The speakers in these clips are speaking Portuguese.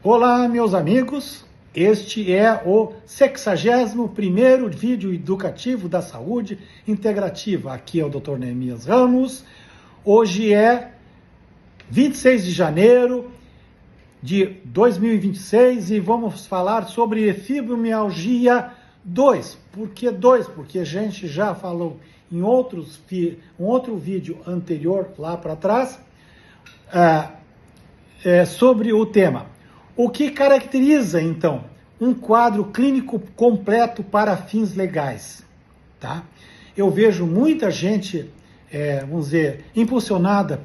Olá, meus amigos, este é o 61º vídeo educativo da saúde integrativa. Aqui é o Dr. Neemias Ramos. Hoje é 26 de janeiro de 2026 e vamos falar sobre fibromialgia 2. Por que 2? Porque a gente já falou em um outro vídeo anterior, lá para trás, sobre o tema. O que caracteriza, então, um quadro clínico completo para fins legais? Tá? Eu vejo muita gente, vamos dizer, impulsionada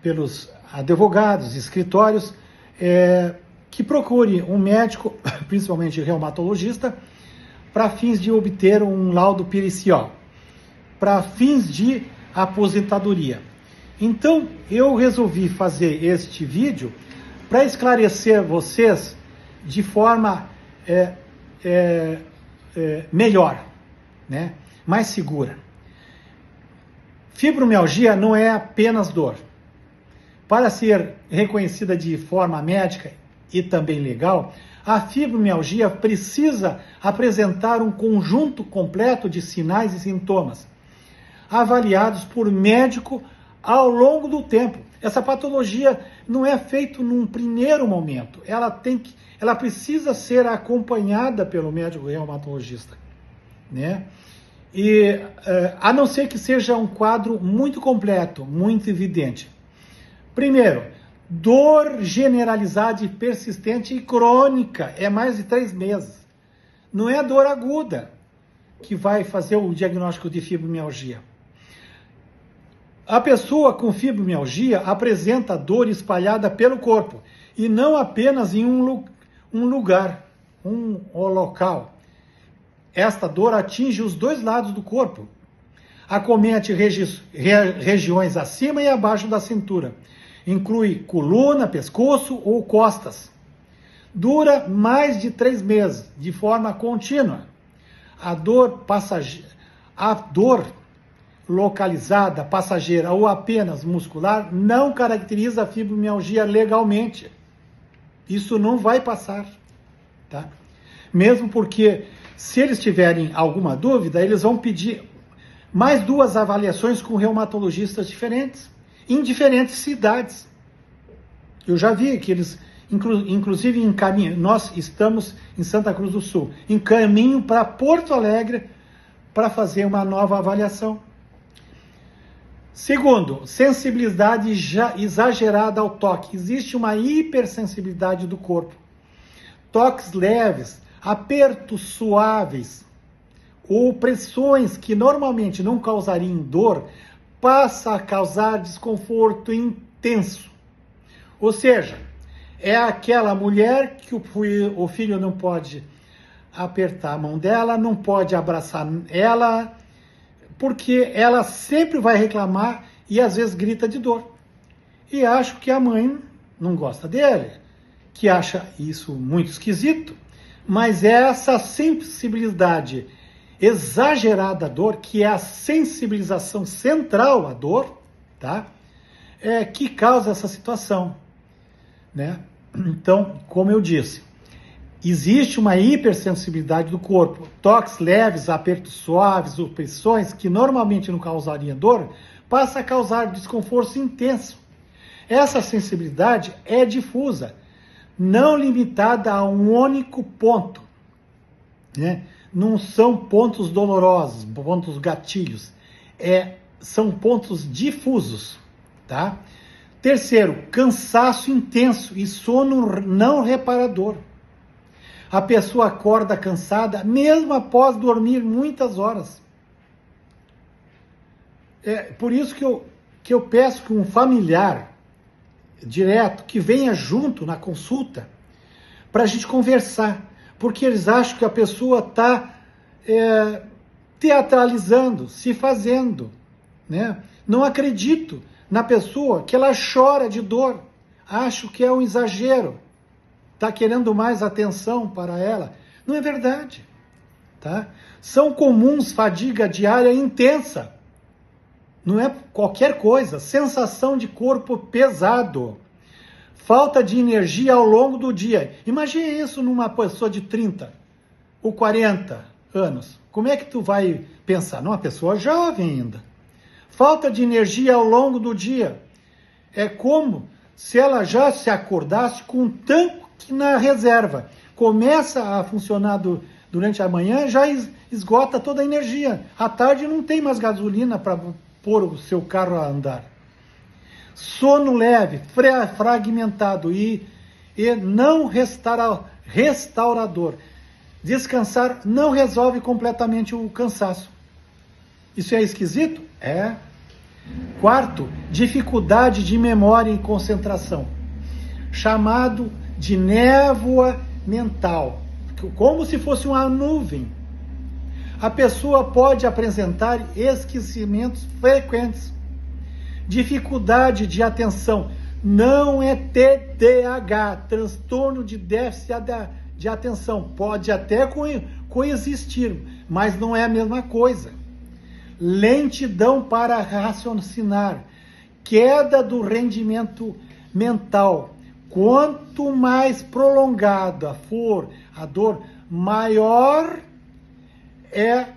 pelos advogados, escritórios, que procure um médico, principalmente reumatologista, para fins de obter um laudo pericial, para fins de aposentadoria. Então, eu resolvi fazer este vídeo para esclarecer vocês de forma melhor, né? Mais segura. Fibromialgia não é apenas dor. Para ser reconhecida de forma médica e também legal, a fibromialgia precisa apresentar um conjunto completo de sinais e sintomas, avaliados por médico ao longo do tempo. Essa patologia não é feita num primeiro momento. Ela precisa ser acompanhada pelo médico reumatologista, né? E a não ser que seja um quadro muito completo, muito evidente. Primeiro, dor generalizada e persistente e crônica, é mais de 3 meses. Não é dor aguda que vai fazer o diagnóstico de fibromialgia. A pessoa com fibromialgia apresenta dor espalhada pelo corpo e não apenas em um lugar, um local. Esta dor atinge os dois lados do corpo. Acomete regiões acima e abaixo da cintura. Inclui coluna, pescoço ou costas. Dura mais de 3 meses, de forma contínua. A dor localizada, passageira ou apenas muscular não caracteriza a fibromialgia legalmente. Isso não vai passar, tá? Mesmo porque, se eles tiverem alguma dúvida, eles vão pedir mais 2 avaliações com reumatologistas diferentes, em diferentes cidades. Eu já vi que eles, inclusive em caminho, nós estamos em Santa Cruz do Sul, em caminho para Porto Alegre para fazer uma nova avaliação. Segundo, sensibilidade exagerada ao toque. Existe uma hipersensibilidade do corpo. Toques leves, apertos suaves ou pressões que normalmente não causariam dor, passa a causar desconforto intenso. Ou seja, é aquela mulher que o filho não pode apertar a mão dela, não pode abraçar ela, porque ela sempre vai reclamar e às vezes grita de dor. E acho que a mãe não gosta dele, que acha isso muito esquisito, mas é essa sensibilidade exagerada à dor, que é a sensibilização central à dor, tá? Que causa essa situação, né? Então, como eu disse, existe uma hipersensibilidade do corpo. Toques leves, apertos suaves ou pressões que normalmente não causariam dor, passa a causar desconforto intenso. Essa sensibilidade é difusa, não limitada a um único ponto, né? Não são pontos dolorosos, pontos gatilhos, são pontos difusos, tá? Terceiro, cansaço intenso e sono não reparador. A pessoa acorda cansada, mesmo após dormir muitas horas. Por isso que eu peço que um familiar direto, que venha junto na consulta, para a gente conversar. Porque eles acham que a pessoa está teatralizando, se fazendo, né? Não acredito na pessoa que ela chora de dor. Acho que é um exagero. Está querendo mais atenção para ela. Não é verdade, tá? São comuns fadiga diária intensa. Não é qualquer coisa. Sensação de corpo pesado. falta de energia ao longo do dia. Imagine isso numa pessoa de 30 ou 40 anos. Como é que tu vai pensar? Numa pessoa jovem ainda. Falta de energia ao longo do dia. É como se ela já se acordasse com um tanque na reserva. Começa a funcionar durante a manhã, já esgota toda a energia. À tarde não tem mais gasolina para pôr o seu carro a andar. Sono leve, fragmentado e não restaurador. Descansar não resolve completamente o cansaço. Isso é esquisito? É. Quarto, dificuldade de memória e concentração, chamado de névoa mental, como se fosse uma nuvem. A pessoa pode apresentar esquecimentos frequentes, dificuldade de atenção, não é TDAH, transtorno de déficit de atenção, pode até coexistir, mas não é a mesma coisa. Lentidão para raciocinar, queda do rendimento mental. Quanto mais prolongada for a dor, maior é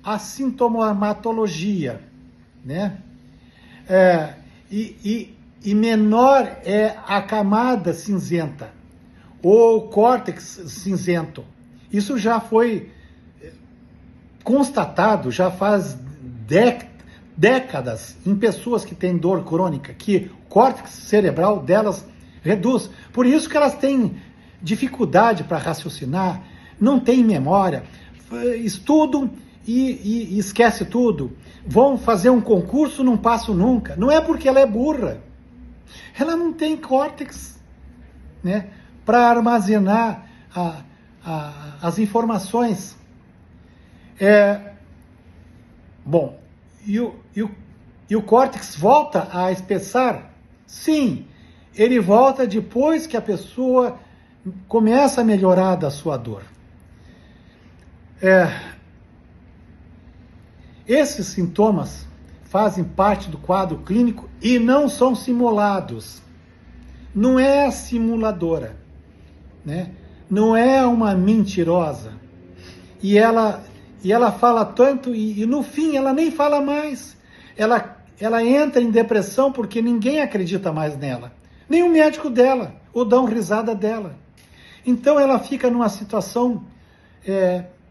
a sintomatologia, né? E menor é a camada cinzenta, ou córtex cinzento. Isso já foi constatado, já faz décadas, em pessoas que têm dor crônica, que o córtex cerebral delas reduz. Por isso que elas têm dificuldade para raciocinar, não têm memória, estudam e esquece tudo. Vão fazer um concurso, não passam nunca. Não é porque ela é burra. Ela não tem córtex, né, para armazenar as informações. Bom, e o córtex volta a espessar? Sim, ele volta depois que a pessoa começa a melhorar da sua dor. Esses sintomas fazem parte do quadro clínico e não são simulados. Não é simuladora, né? Não é uma mentirosa. E ela fala tanto e no fim ela nem fala mais. Ela entra em depressão porque ninguém acredita mais nela. Nem o médico dela, ou dão risada dela. Então ela fica numa situação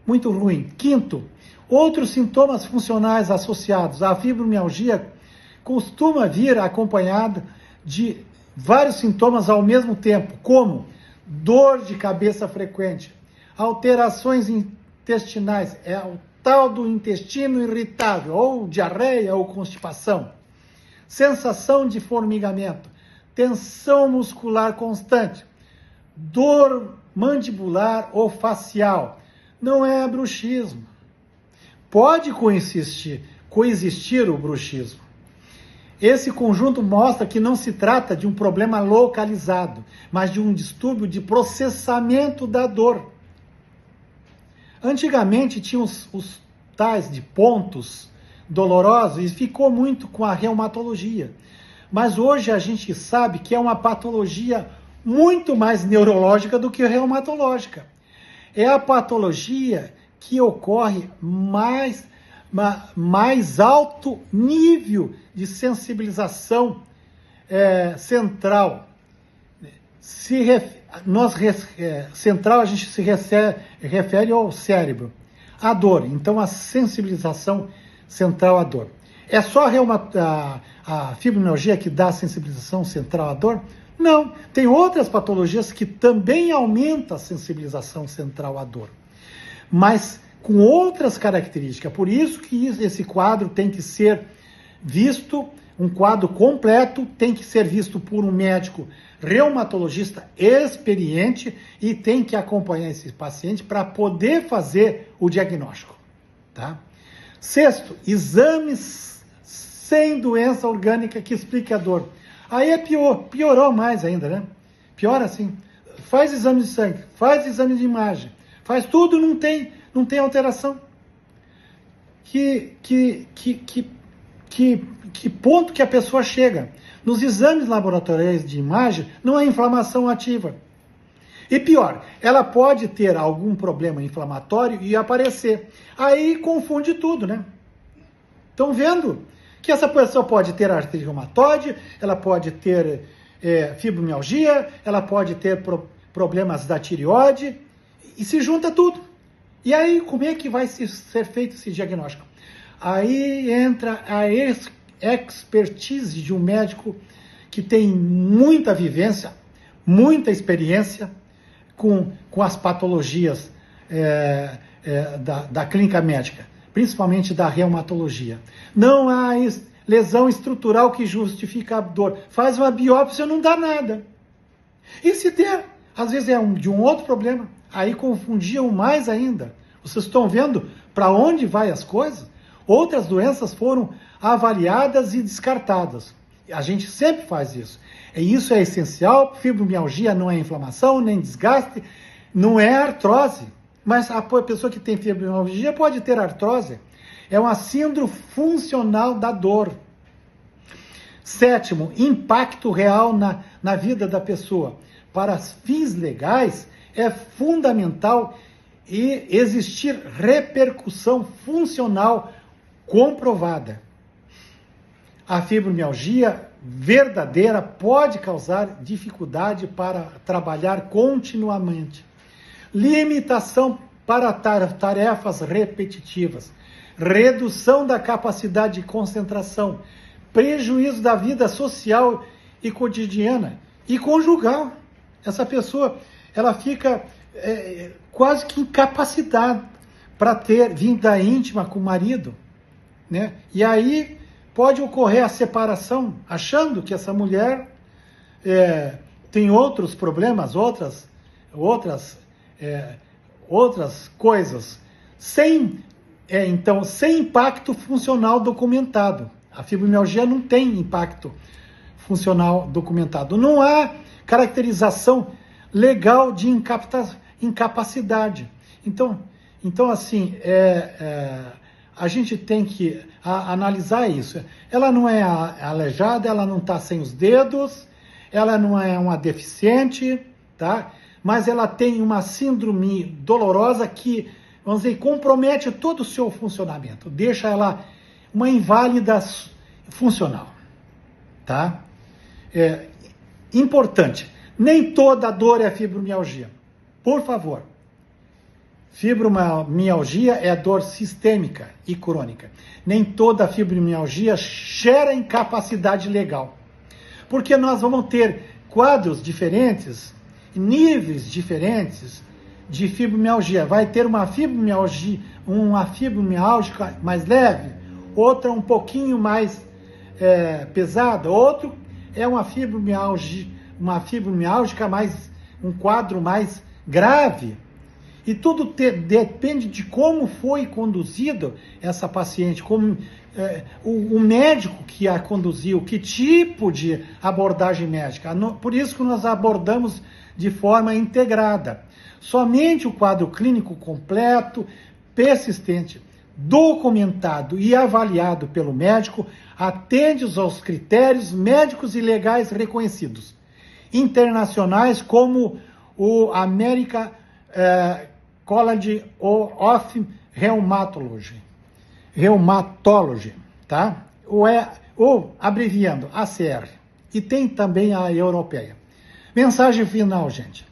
muito ruim. Quinto, outros sintomas funcionais associados à fibromialgia costuma vir acompanhado de vários sintomas ao mesmo tempo, como dor de cabeça frequente, alterações intestinais, o tal do intestino irritável, ou diarreia ou constipação, sensação de formigamento, tensão muscular constante, dor mandibular ou facial. Não é bruxismo. Pode coexistir o bruxismo. Esse conjunto mostra que não se trata de um problema localizado, mas de um distúrbio de processamento da dor. Antigamente tinha os tais de pontos dolorosos e ficou muito com a reumatologia. Mas hoje a gente sabe que é uma patologia muito mais neurológica do que reumatológica. É a patologia que ocorre mais alto nível de sensibilização central. Central a gente se refere ao cérebro, à dor. Então a sensibilização central à dor. É só a fibromialgia que dá a sensibilização central à dor? Não, tem outras patologias que também aumentam a sensibilização central à dor, mas com outras características. Por isso que esse quadro tem que ser visto, um quadro completo, tem que ser visto por um médico reumatologista experiente e tem que acompanhar esse paciente para poder fazer o diagnóstico, tá? Sexto, exames sem doença orgânica que explique a dor. Aí piorou mais ainda, né? Pior assim. Faz exame de sangue, faz exame de imagem, faz tudo, não tem alteração. Que ponto que a pessoa chega? nos exames laboratoriais de imagem, não é inflamação ativa. E pior, ela pode ter algum problema inflamatório e aparecer. Aí confunde tudo, né? Estão vendo que essa pessoa pode ter artrite reumatoide, ela pode ter fibromialgia, ela pode ter problemas da tireoide, e se junta tudo. E aí, como é que vai ser feito esse diagnóstico? Aí entra a expertise de um médico que tem muita vivência, muita experiência com as patologias da clínica médica, principalmente da reumatologia. Não há lesão estrutural que justifique a dor. Faz uma biópsia, não dá nada. E se der, às vezes é de um outro problema, aí confundiam mais ainda. Vocês estão vendo para onde vai as coisas? Outras doenças foram avaliadas e descartadas. A gente sempre faz isso. E isso é essencial. Fibromialgia não é inflamação, nem desgaste, não é artrose. Mas a pessoa que tem fibromialgia pode ter artrose. É uma síndrome funcional da dor. Sétimo, impacto real na vida da pessoa. Para fins legais, é fundamental existir repercussão funcional comprovada. A fibromialgia verdadeira pode causar dificuldade para trabalhar continuamente, limitação para tarefas repetitivas, redução da capacidade de concentração, prejuízo da vida social e cotidiana e conjugal. Essa pessoa, ela fica quase que incapacitada para ter vida íntima com o marido, né? E aí pode ocorrer a separação, achando que essa mulher tem outros problemas, outras coisas, sem impacto funcional documentado. A fibromialgia não tem impacto funcional documentado. Não há caracterização legal de incapacidade. Então assim, a gente tem que analisar isso. Ela não é aleijada, ela não está sem os dedos, ela não é uma deficiente, tá? Mas ela tem uma síndrome dolorosa que, vamos dizer, compromete todo o seu funcionamento, deixa ela uma inválida funcional, tá? Importante, nem toda dor é fibromialgia. Por favor. Fibromialgia é dor sistêmica e crônica. Nem toda fibromialgia gera incapacidade legal. Porque nós vamos ter quadros diferentes, níveis diferentes de fibromialgia. Vai ter uma fibromialgia mais leve, outra um pouquinho mais pesada, outro é uma fibromialgia mais, um quadro mais grave. E tudo depende de como foi conduzido essa paciente, como o médico que a conduziu, que tipo de abordagem médica. Por isso que nós abordamos de forma integrada. Somente o quadro clínico completo, persistente, documentado e avaliado pelo médico atende aos critérios médicos e legais reconhecidos, internacionais como o American College of Rheumatology, tá? Ou abreviando, ACR. E tem também a europeia. Mensagem final, gente.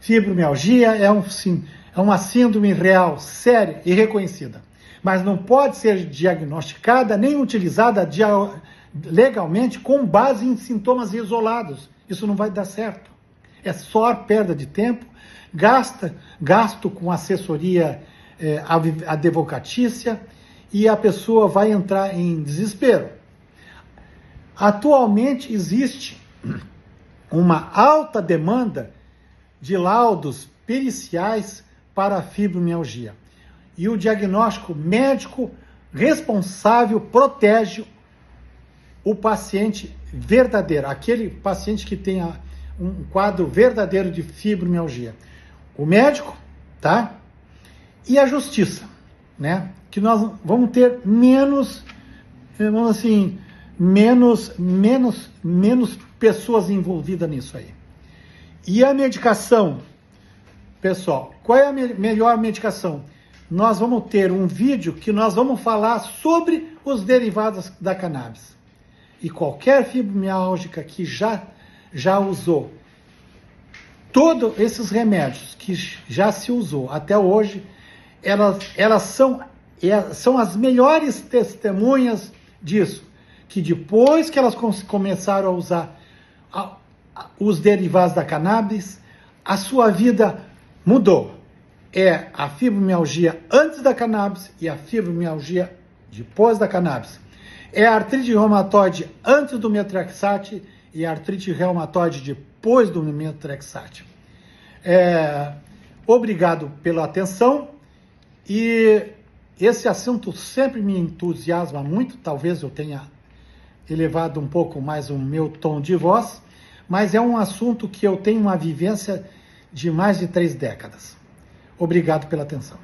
Fibromialgia é uma síndrome real, séria e reconhecida, mas não pode ser diagnosticada nem utilizada legalmente com base em sintomas isolados. Isso não vai dar certo. É só perda de tempo, gasto com assessoria advocatícia, e a pessoa vai entrar em desespero. Atualmente existe uma alta demanda de laudos periciais para a fibromialgia. E o diagnóstico médico responsável protege o paciente verdadeiro, aquele paciente que tenha um quadro verdadeiro de fibromialgia. O médico, tá? E a justiça, né? Que nós vamos ter menos, vamos assim, menos pessoas envolvidas nisso aí. E a medicação, pessoal, qual é a melhor medicação? Nós vamos ter um vídeo que nós vamos falar sobre os derivados da cannabis. E qualquer fibromialgica que já usou todos esses remédios que já se usou até hoje, elas são as melhores testemunhas disso, que depois que elas começaram a usar os derivados da cannabis, a sua vida mudou. É a fibromialgia antes da cannabis e a fibromialgia depois da cannabis. É a artrite reumatoide antes do Methotrexate e a artrite reumatoide depois do Methotrexate. Obrigado pela atenção, e esse assunto sempre me entusiasma muito. Talvez eu tenha elevado um pouco mais o meu tom de voz, mas é um assunto que eu tenho uma vivência de mais de 3 décadas. Obrigado pela atenção.